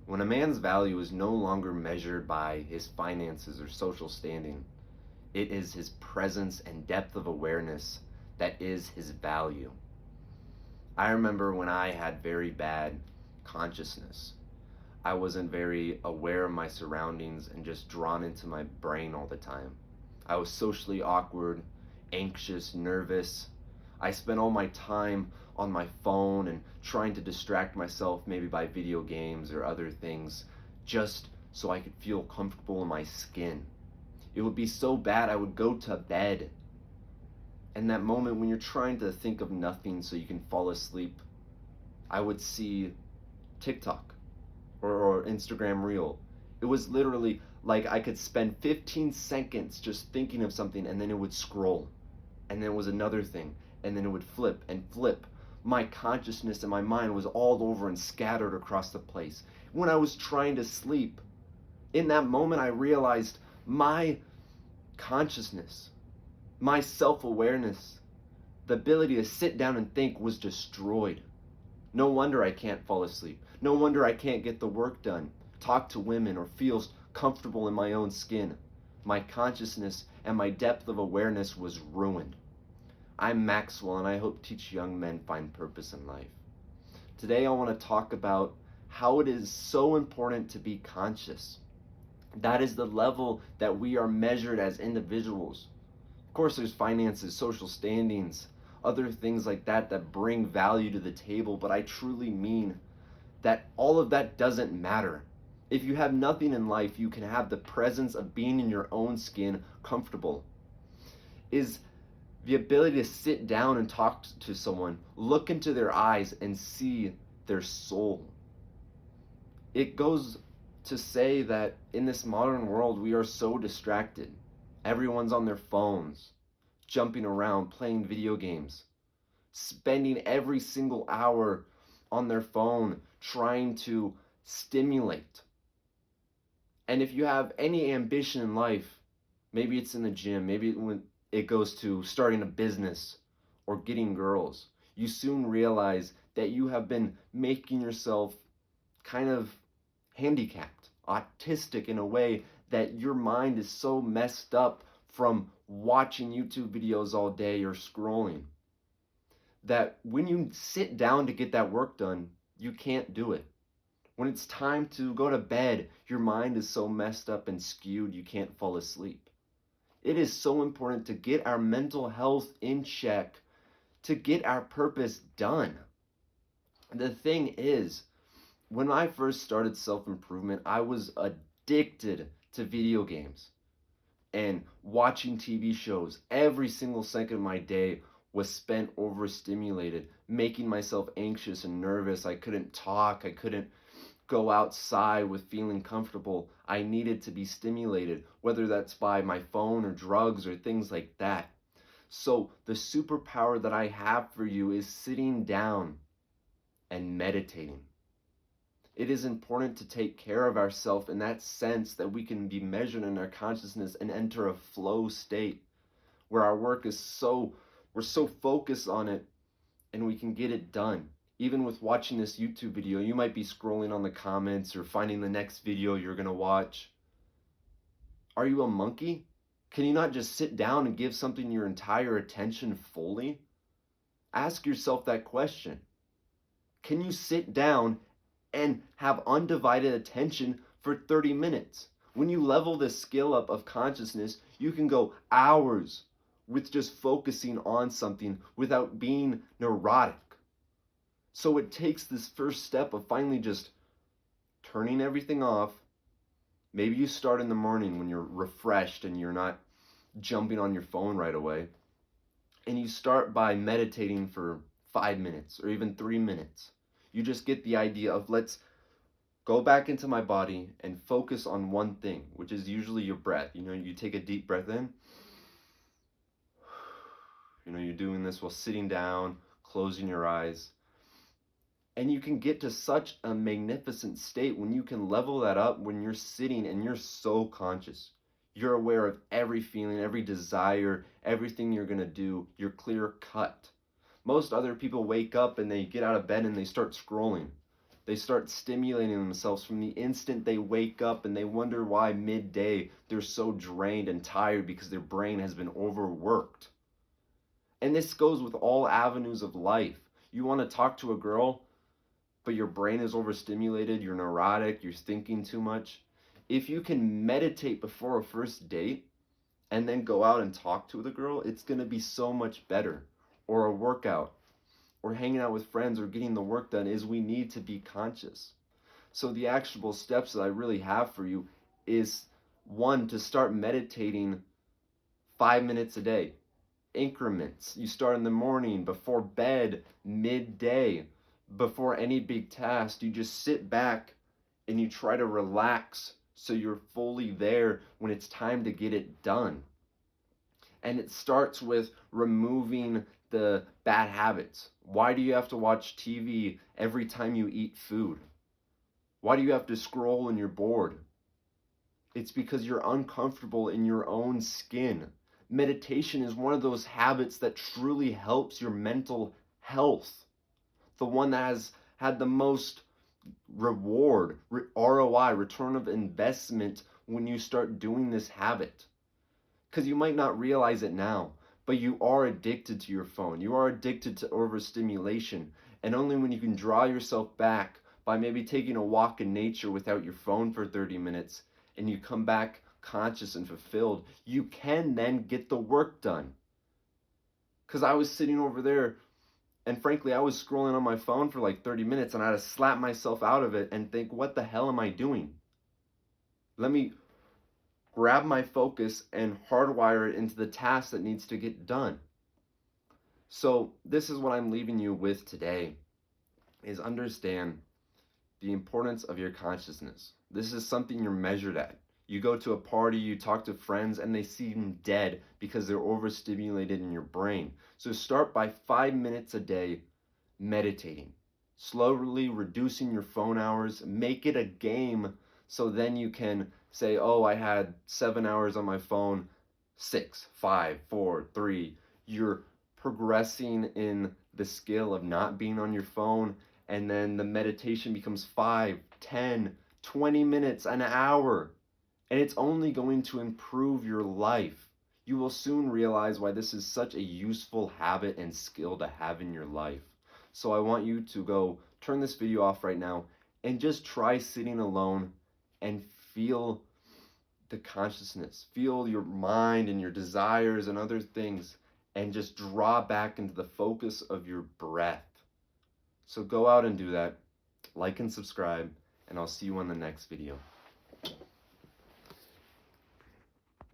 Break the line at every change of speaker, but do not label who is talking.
When a man's value is no longer measured by his finances or social standing, it is his presence and depth of awareness that is his value. I remember when I had very bad consciousness. I wasn't very aware of my surroundings and just drawn into my brain all the time. I was socially awkward, anxious, nervous. I spent all my time on my phone and trying to distract myself maybe by video games or other things just so I could feel comfortable in my skin. It would be so bad I would go to bed. And that moment when you're trying to think of nothing so you can fall asleep, I would see TikTok or Instagram Reel. It was literally like I could spend 15 seconds just thinking of something and then it would scroll. And then it was another thing. And then it would flip and flip. My consciousness and my mind was all over and scattered across the place. When I was trying to sleep, in that moment I realized my consciousness, my self-awareness, the ability to sit down and think was destroyed. No wonder I can't fall asleep. No wonder I can't get the work done, talk to women, or feel comfortable in my own skin. My consciousness and my depth of awareness was ruined. I'm Maxwell, and I hope to teach young men find purpose in life. Today I want to talk about how it is so important to be conscious. That is the level that we are measured as individuals. Of course, there's finances, social standings, other things like that that bring value to the table, but I truly mean that all of that doesn't matter. If you have nothing in life, you can have the presence of being in your own skin comfortable. Is the ability to sit down and talk to someone, look into their eyes and see their soul. It goes to say that in this modern world, we are so distracted. Everyone's on their phones, jumping around, playing video games, spending every single hour on their phone trying to stimulate. And if you have any ambition in life, maybe it's in the gym, maybe when it goes to starting a business or getting girls, you soon realize that you have been making yourself kind of handicapped, autistic in a way that your mind is so messed up from watching YouTube videos all day or scrolling that when you sit down to get that work done, you can't do it. When it's time to go to bed, your mind is so messed up and skewed you can't fall asleep. It is so important to get our mental health in check, to get our purpose done. The thing is, when I first started self-improvement, I was addicted to video games and watching TV shows. Every single second of my day was spent overstimulated, making myself anxious and nervous. I couldn't talk. I couldn't go outside with feeling comfortable. I needed to be stimulated, whether that's by my phone or drugs or things like that. So the superpower that I have for you is sitting down and meditating. It is important to take care of ourselves in that sense that we can be measured in our consciousness and enter a flow state where our work is we're so focused on it and we can get it done. Even with watching this YouTube video, you might be scrolling on the comments or finding the next video you're going to watch. Are you a monkey? Can you not just sit down and give something your entire attention fully? Ask yourself that question. Can you sit down and have undivided attention for 30 minutes? When you level this skill up of consciousness, you can go hours with just focusing on something without being neurotic. So it takes this first step of finally just turning everything off. Maybe you start in the morning when you're refreshed and you're not jumping on your phone right away. And you start by meditating for 5 minutes or even 3 minutes. You just get the idea of let's go back into my body and focus on one thing, which is usually your breath. You take a deep breath in. You're doing this while sitting down, closing your eyes. And you can get to such a magnificent state when you can level that up when you're sitting and you're so conscious. You're aware of every feeling, every desire, everything you're going to do. You're clear cut. Most other people wake up and they get out of bed and they start scrolling. They start stimulating themselves from the instant they wake up, and they wonder why midday they're so drained and tired because their brain has been overworked. And this goes with all avenues of life. You want to talk to a girl, but your brain is overstimulated, you're neurotic, you're thinking too much. If you can meditate before a first date and then go out and talk to the girl, it's going to be so much better. Or a workout, or hanging out with friends, or getting the work done, is we need to be conscious. So the actionable steps that I really have for you is, one, to start meditating 5 minutes a day. Increments. You start in the morning, before bed, midday, before any big task. You just sit back and you try to relax so you're fully there when it's time to get it done. And it starts with removing the bad habits. Why do you have to watch TV every time you eat food? Why do you have to scroll when you're bored? It's because you're uncomfortable in your own skin. Meditation is one of those habits that truly helps your mental health. The one that has had the most reward, ROI, return of investment, when you start doing this habit. Because you might not realize it now, but you are addicted to your phone. You are addicted to overstimulation. And only when you can draw yourself back by maybe taking a walk in nature without your phone for 30 minutes, and you come back conscious and fulfilled, you can then get the work done. Because I was sitting over there, and frankly, I was scrolling on my phone for like 30 minutes, and I had to slap myself out of it and think, what the hell am I doing? Let me grab my focus and hardwire it into the task that needs to get done. So this is what I'm leaving you with today, is understand the importance of your consciousness. This is something you're measured at. You go to a party, you talk to friends, and they seem dead because they're overstimulated in your brain. So start by 5 minutes a day meditating, slowly reducing your phone hours. Make it a game, so then you can say, oh, I had 7 hours on my phone, 6, 5, 4, 3. You're progressing in the skill of not being on your phone, and then the meditation becomes 5, 10, 20 minutes, an hour. And it's only going to improve your life. You will soon realize why this is such a useful habit and skill to have in your life. So I want you to go turn this video off right now and just try sitting alone and feel the consciousness. Feel your mind and your desires and other things, and just draw back into the focus of your breath. So go out and do that. Like and subscribe, and I'll see you on the next video.